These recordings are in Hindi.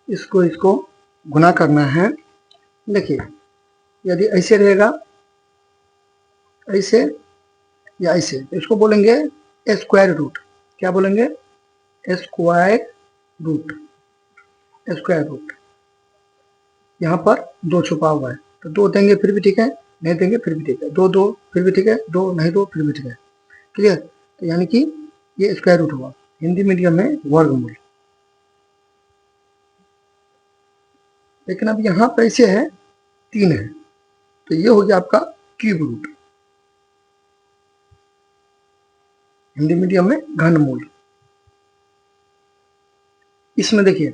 इसको गुना करना है। देखिए यदि ऐसे रहेगा, ऐसे या ऐसे, इसको बोलेंगे स्क्वायर रूट। क्या बोलेंगे? Square root. Square root. यहाँ पर 2 छुपा हुआ है, तो 2 देंगे फिर भी ठीक है, नहीं देंगे फिर भी ठीक है, 2 2 फिर भी ठीक है, 2 नहीं 2 फिर भी ठीक है। क्लियर? तो यानी कि ये स्क्वायर रूट हुआ, हिंदी मीडियम में वर्गमूल। लेकिन अब यहाँ पर ऐसे है 3 है, तो ये हो गया आपका क्यूब रूट, हिंदी मीडियम में घनमूल। इसमें देखिए,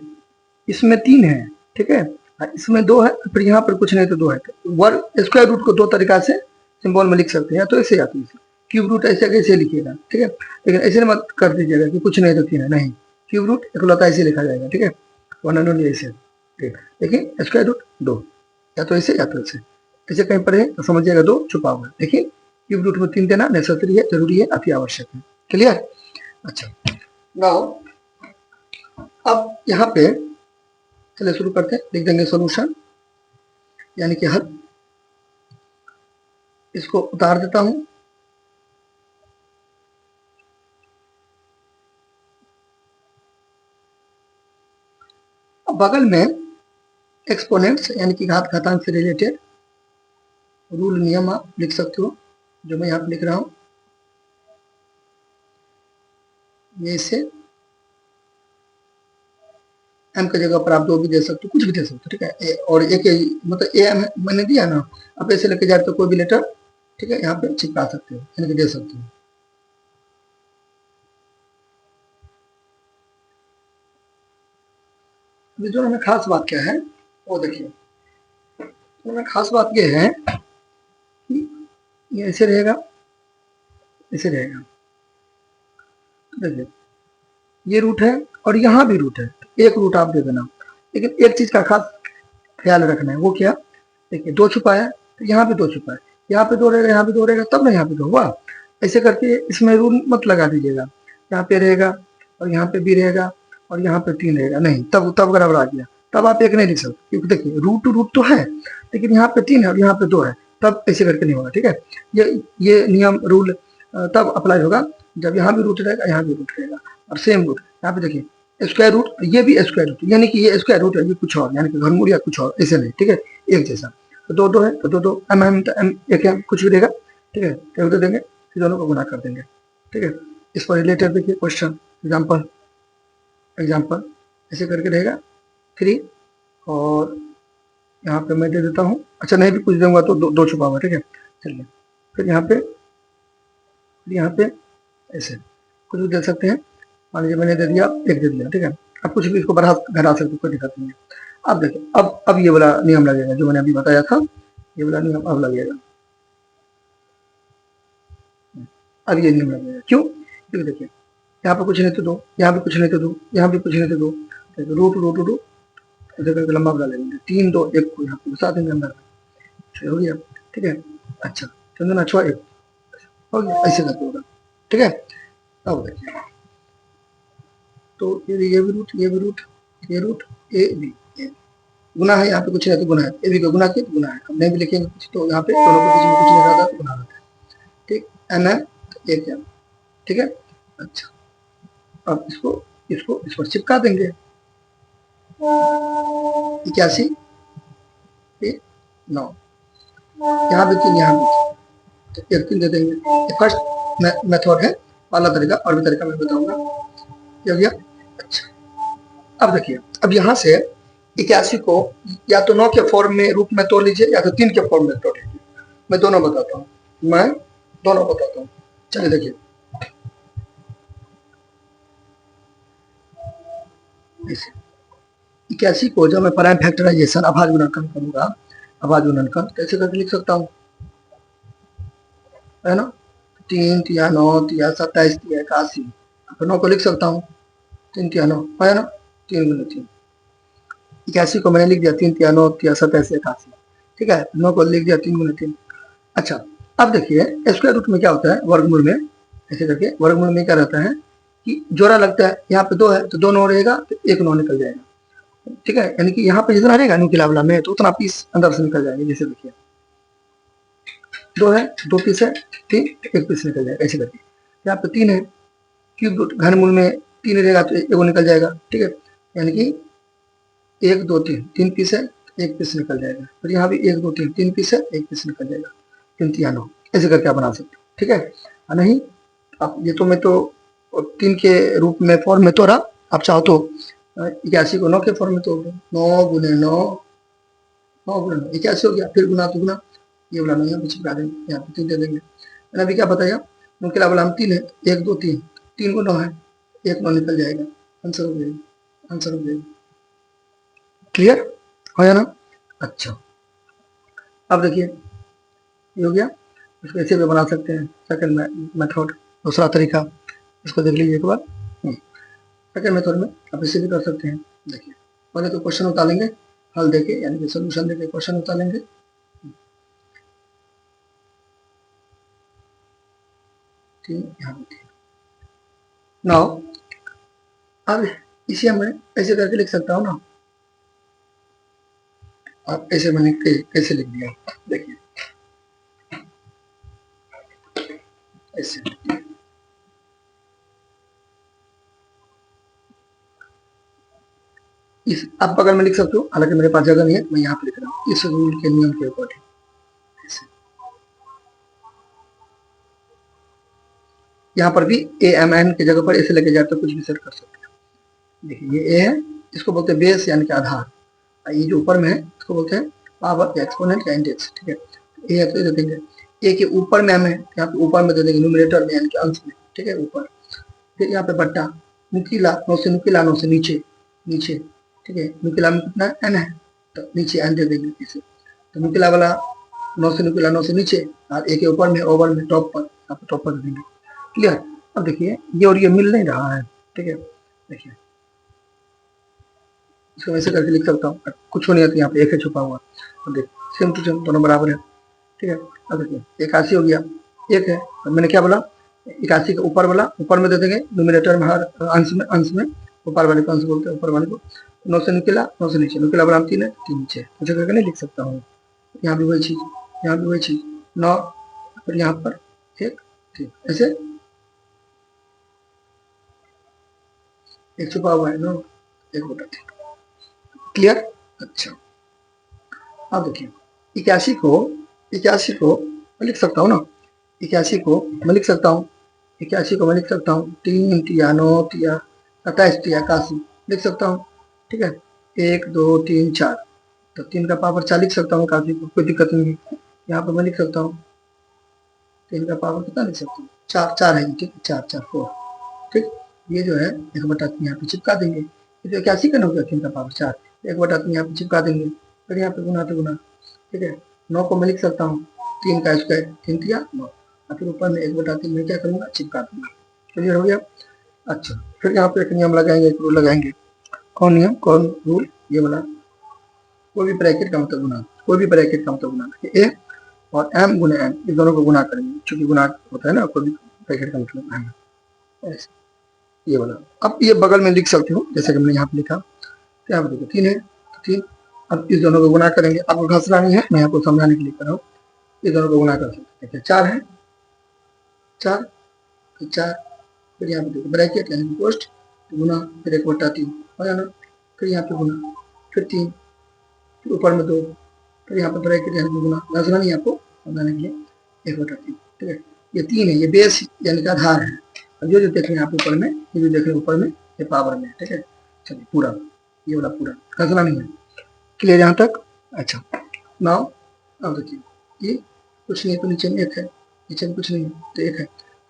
इसमें 3 है, ठीक है, इसमें 2 है, फिर यहाँ पर कुछ नहीं तो 2 है। तो वर्ग स्क्वायर रूट को 2 तरीका से सिंबल में लिख सकते हैं, या तो ऐसे या तो ऐसे। क्यूब रूट ऐसे कैसे लिखिएगा, ठीक है, लेकिन ऐसे मत कर दीजिएगा कि कुछ नहीं तो 3 है, नहीं, क्यूब रूट इकलौता ऐसे लिखा जाएगा, ठीक है, वन एंड ओनली ऐसे, ठीक। लेकिन स्क्वायर रूट 2, या तो ऐसे या तो ऐसे। ऐसे कहीं पर है तो समझिएगा 2 छुपा हुआ है। देखिए क्यूब रूट में 3 देना नेसेसरी है, जरूरी है, अति आवश्यक है। क्लियर? अच्छा, नाउ अब यहाँ पे चलिए शुरू करते हैं, लिख देंगे सॉल्यूशन, यानी कि हल। इसको उतार देता हूं, अब बगल में एक्सपोनेंट्स यानी कि घात घातांक से रिलेटेड रूल नियम आप लिख सकते हो, जो मैं यहाँ पे लिख रहा हूं। ये से m की जगह पर आप 2 भी दे सकते हो, कुछ भी दे सकते हो, ठीक है, और एक मतलब a मैंने दिया ना, आप ऐसे लेके जाए तो कोई भी लेटर, ठीक है, यहाँ पे चिपका सकते हो, यानी कि दे सकते हो। जो हमें खास बात क्या है वो देखिए, हमें खास बात ये है कि ये ऐसे रहेगा, ऐसे रहेगा, देखिए ये रूट है और यहाँ भी रूट है, एक रूट आप दे देना। लेकिन एक चीज का खास ख्याल रखना है, वो क्या? देखिए 2 छुपा है, तो यहाँ पे 2 छुपा है, यहाँ पे 2 रहेगा, यहाँ पे 2 रहेगा, तब ना यहाँ पे 2 हुआ। ऐसे करके इसमें रूल मत लगा दीजिएगा, यहाँ पे रहेगा और यहाँ पे भी रहेगा और यहाँ पे 3 रहेगा, नहीं, तब गड़बड़ आ गया, तब आप एक नहीं लिख सकते, क्योंकि देखिए रूट टू रूट तो है, लेकिन यहाँ पे 3 है और यहाँ पे 2 है, तब ऐसे करके नहीं होगा, ठीक है। ये नियम रूल तब अप्लाई होगा जब यहाँ भी रूट रहेगा, यहाँ भी रूट रहेगा, और सेम रूट यहाँ पे देखिए स्क्वायर रूट, ये भी स्क्वायर रूट, यानी कि ये स्क्वायर रूट है, ये कुछ और, यानी कि घनमूल या कुछ और, ऐसे नहीं, ठीक है, एक जैसा। तो 2 2 है तो 2 2, m m तो m एक है, कुछ भी रहेगा, ठीक है, एक दे देंगे, फिर दोनों को गुना कर देंगे, ठीक है। इस पर रिलेटेड देखिए क्वेश्चन, एग्जाम्पल ऐसे करके रहेगा 3, और यहाँ पे मैं दे देता हूँ, अच्छा नहीं भी कुछ दूंगा तो 2 छुपा हुआ, ठीक है। चलिए फिर यहाँ पे ऐसे कुछ भी दे सकते हैं, मान लीजिए मैंने दे दिया 1 दे दिया, ठीक है, अब कुछ भी इसको बढ़ा घटा सकते, कोई दिक्कत नहीं है। अब देखिए, अब ये वाला नियम लगेगा जो मैंने अभी बताया था, ये वाला नियम अब लगेगा, अब ये नियम लगेगा, क्यों? क्योंकि देखिए यहाँ पे कुछ नहीं तो 2, यहाँ भी कुछ नहीं तो 2, यहाँ भी कुछ नहीं तो 2, रूट रूट रूट ऐसे करके लंबा बना लेंगे, 3 2 1 को यहाँ पे घुसा देंगे अंदर, हो गया, ठीक है। अच्छा चंदन, अच्छा 1 हो गया, ऐसे करके होगा, ठीक है। अब देखिए, तो ये भी रूट, ये भी रूट, ये रूट, ए बी, गुना है, यहाँ पे कुछ नहीं तो गुना है, ए बी का गुना किया तो गुना है, अब नहीं भी लिखेंगे कुछ तो यहाँ पे दोनों के बीच में कुछ नहीं रहता तो गुना रहता है, ठीक, एन एन एक एम, ठीक है। अच्छा अब इसको इसको इस पर चिपका देंगे, 81 9, यहाँ भी 3, यहाँ भी 3, तो 1 3 दे देंगे। फर्स्ट मेथड है, वाला तरीका, और भी तरीका मैं बताऊंगा, ये हो गया। अच्छा अब देखिए, अब यहाँ से 81 को या तो 9 के फॉर्म में रूप में तोड़ लीजिए, या तो 3 के फॉर्म में तोड़ लीजिए, मैं दोनों बताता हूँ, चलिए देखिए, इसे 81 को जब मैं प्राइम फैक्टराइजेशन अभाज्य गुणनखंड करूंगा, अभाज्य गुणनखंड कैसे करके लिख सकता हूँ, है ना, 3 तिया 9 तिया 27 तिया 81, 9 को लिख सकता हूँ, 3 तिया 9 है ना, 3 गुने 3, 81 को मैंने लिख दिया 3 तिया 9 तिया 27 81, ठीक है, 9 को लिख दिया 3 गुने 3। अच्छा अब देखिए स्क्वायर रूट में क्या होता है, वर्गमूल में ऐसे करके, वर्गमूल में क्या रहता है कि जोड़ा लगता है, यहाँ पे 2 है तो 2 9 रहेगा, तो 1 9 निकल जाएगा, ठीक है, यानी कि यहाँ पे जितना रहेगा न्यूक्लियर वाला में तो उतना पीस अंदर से निकल जाएंगे। जैसे देखिए 2 है, 2 पीस है, 3, 1 पीस निकल जाएगा ऐसे करके। यहाँ पे 3 है, क्यूब रूट घनमूल में 3 रहेगा तो एगो निकल जाएगा। ठीक है, यानी कि 1 2 3 3 पीस है, 1 पीस निकल जाएगा। फिर यहाँ भी 1 2 3 3 पीस है, 1 पीस निकल जाएगा। 3 3 9 ऐसे करके आप बना सकते हो। ठीक है, और नहीं आप ये तो मैं तो 3 के रूप में फॉर्म में तो रहा, आप चाहो तो 81 को 9 के फॉर्म में तो 9 गुने 9 9 गुने 9 81 हो गया। फिर गुना तो गुना, ये वाला 9 यहाँ पे चिपका देंगे, यहाँ पे 3 दे देंगे। अभी क्या बताया, नुकेला वाला हम 3 है, 1 2 3 3 को 9 है, 1 9 निकल जाएगा, आंसर हो जाएगा, आंसर हो जाएगा। क्लियर हो या ना? अच्छा, अब देखिए ये हो गया। इसको ऐसे भी बना सकते हैं, सेकंड मेथड, दूसरा तरीका, इसको देख लीजिए एक बार। सेकंड मेथड में आप इसे भी कर सकते हैं। देखिए पहले तो क्वेश्चन उतारेंगे, हल देके यानी कि सोल्यूशन देके क्वेश्चन उतारेंगे। यहाँ पे नाउ अब इसे मैं ऐसे करके लिख सकता हूँ ना, आप ऐसे मैंने कैसे लिख दिया, देखिए ऐसे इस आप बगल में लिख सकते हो, हालांकि मेरे पास जगह नहीं है, मैं यहाँ पे लिख रहा हूँ इस रूल के नियम के अकॉर्डिंग। यहाँ पर भी ए एम एन की जगह पर ऐसे लेके जाते कुछ भी सेट कर सकते हैं। देखिए ये ए है, इसको बोलते हैं बेस यानी कि आधार। ये जो ऊपर में है इसको बोलते हैं पावर या एक्सपोनेंट या इंडेक्स। ठीक है, ए है तो ये दे देंगे, ए के ऊपर में एम है, यहाँ पे ऊपर में दे देंगे न्यूमरेटर में यानी कि अंश में। ठीक है, ऊपर। फिर यहाँ पे बट्टा, नुकीला, नौ से नुकीला, नौ से नीचे नीचे। ठीक है, नुकीला में कितना एन है तो नीचे एन दे देंगे इसे। तो नुकीला वाला 9 से नुकीला 9 से नीचे, और ए के ऊपर में ओवर में टॉप पर, यहाँ पे टॉप पर दे देंगे। क्लियर? अब देखिए ये और ये मिल नहीं रहा है। ठीक है, देखिए इसको ऐसे करके लिख सकता हूँ, कुछ नहीं आता, यहाँ पे एक है छुपा हुआ। अब देखिए सेम टू सेम दोनों बराबर है। ठीक है, अब देखिए 81 हो गया, एक है, मैंने क्या बोला 81 का ऊपर वाला ऊपर में दे देंगे, न्यूमरेटर में हर अंश में ऊपर वाले को अंश बोलते हैं, ऊपर वाले को। 9 से निकला 9 से नीचे, निकला वाला 3 है, 3 नीचे, ऐसे करके नहीं लिख सकता हूँ। यहाँ भी वही चीज, यहाँ भी वही चीज, 9 फिर यहाँ पर 1 3 ऐसे, एक छुपा हुआ है 9 1 बटा 3। क्लियर? अच्छा, अब देखिए 81 को मैं लिख सकता हूँ ना, 81 को मैं लिख सकता हूँ, 81 को मैं लिख सकता हूँ 3 तिया 9 तिया 27 तिया 81 लिख सकता हूँ। ठीक है, 1 2 3 4, तो 3 का पावर 4 लिख सकता हूँ, 81 को कोई दिक्कत नहीं है। यहाँ पर मैं लिख सकता हूँ 3 का पावर कितना लिख सकता हूँ, 4 4 है। ठीक है, 4 4 4। ठीक, ये जो है 1 बटा 3 यहाँ पे चिपका देंगे, ये तो 81 का हो गया, 3 का पावर 4, 1 बटा 3 यहाँ पे चिपका देंगे। फिर यहाँ पे गुना तो गुना। ठीक है, 9 को मैं लिख सकता हूँ 3 का स्क्वायर, 3 तिया 9, और फिर ऊपर में 1 बटा 3 में क्या करूँगा, चिपका दूंगा। क्लियर हो गया? अच्छा, फिर यहाँ पे एक नियम लगाएंगे, एक रूल लगाएंगे। कौन नियम, कौन रूल? ये वाला, कोई भी ब्रैकेट का मतलब गुना, कोई भी ब्रैकेट का मतलब गुना, ए और एम गुने एम, इस दोनों को गुना करेंगे, चूंकि गुना होता है ना, कोई भी ब्रैकेट का मतलब एम, ऐसे ये वाला। अब ये बगल में लिख सकते हो, जैसे कि हमने यहाँ पे लिखा, तो यहाँ पे देखो 3 है, 3। अब इस दोनों को गुना करेंगे, आपको घसना नहीं है, मैं आपको समझाने के लिए कर रहा हूँ। इस दोनों को गुना कर सकते हैं, 4 है, 4 4, फिर यहाँ पे देखो ब्रैकेट यानी कि पोस्ट, गुना, फिर 1 बटा 3 हो जाना, फिर यहाँ पे गुना, फिर 3, फिर ऊपर में 2, फिर यहाँ पे ब्रैकेट यानी कि गुना, घसना नहीं आपको समझाने के लिए, 1 बटा 3। ठीक है, ये 3 है, ये बेस यानी कि आधार है। जो जो देख रहे हैं आप ऊपर में, ये जो देख रहे हैं ऊपर में, ये पावर में। ठीक है, चलिए पूरा, ये वाला पूरा, घसना नहीं है। क्लियर यहाँ तक? अच्छा, नाउ अब देखिए ये कुछ नहीं तो नीचे में 1 है, नीचे में कुछ नहीं है तो 1 है,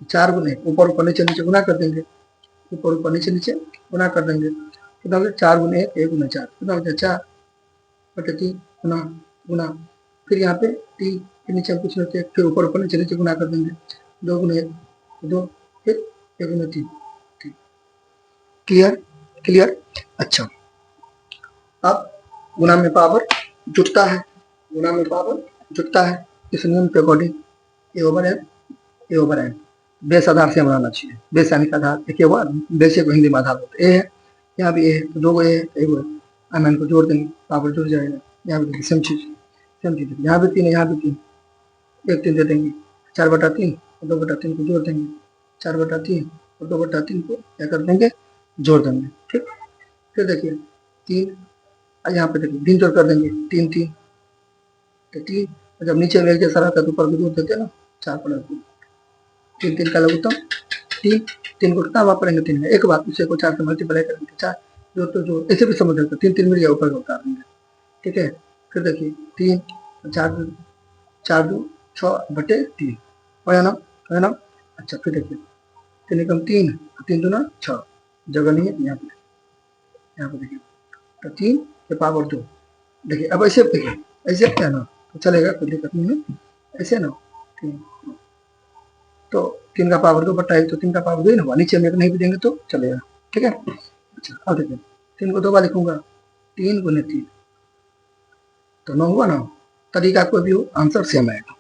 4 गुने ऊपर ऊपर नीचे नीचे गुना कर देंगे, ऊपर ऊपर नीचे नीचे गुना कर देंगे, कितना हो गया 4 गुने 1 1 गुना 4, कितना हो गया 4 बटे 3 गुना गुना, फिर यहाँ पे 3, फिर नीचे कुछ नहीं, फिर ऊपर ऊपर नीचे नीचे गुना कर देंगे, 2 गुने 1 2, फिर 1 गुने 3। क्लियर? क्लियर? अच्छा, अब गुना में पावर जुटता है, गुना में पावर जुटता है, इस नियम के अकॉर्डिंग ए ओवर एन, ए ओवर एन, बेस आधार से बनाना चाहिए, बेस यानी कि आधार, एक हुआ बेस को हिंदी में आधार होता है, ए है, यहाँ भी ए है तो 2 ए है, अब इनको जोड़ देंगे, पावर जुड़ जाएगा। यहाँ भी देखिए सेम चीज, यहाँ भी 3 है, यहाँ भी 3, 1 3 दे देंगे, 4/3 और 2/3 को जोड़ देंगे, 4/3 और 2/3 को क्या कर देंगे, जोड़ देंगे। ठीक, फिर देखिए 3, यहाँ पे देखिए 3 जोड़ कर देंगे, 3 3 तो 3, जब नीचे में एक जैसा रहता है तो ऊपर को जोड़ देते हैं ना, 4/3 3 3 का लघुत्तम 3, 3 को कितना वापरेंगे, 3 में एक बात, उसे को 4 से मल्टीप्लाई करेंगे, 4 जोड़ तो जोड़, ऐसे भी समझ सकते 3 3 मिल गया, ऊपर को उतार देंगे। ठीक है, फिर देखिए 3 4 4 2 6/3 हो ना, है ना। अच्छा फिर देखिए 3 एकम 3 3 दूना 6, जगह नहीं है यहाँ पे देखिए, तो 3 के पावर 2। देखिए अब ऐसे देखिए, ऐसे क्या ना तो चलेगा, कोई दिक्कत नहीं है, ऐसे ना 3 तो 3 का पावर 2/1 तो 3 का पावर 2 ही ना हुआ, नीचे में एक नहीं भी देंगे तो चलेगा। ठीक है, अच्छा अब देखिए 3 को 2 बार लिखूंगा, 3 × 3 तो 9 हुआ ना, तरीका कोई भी हो आंसर सेम आएगा।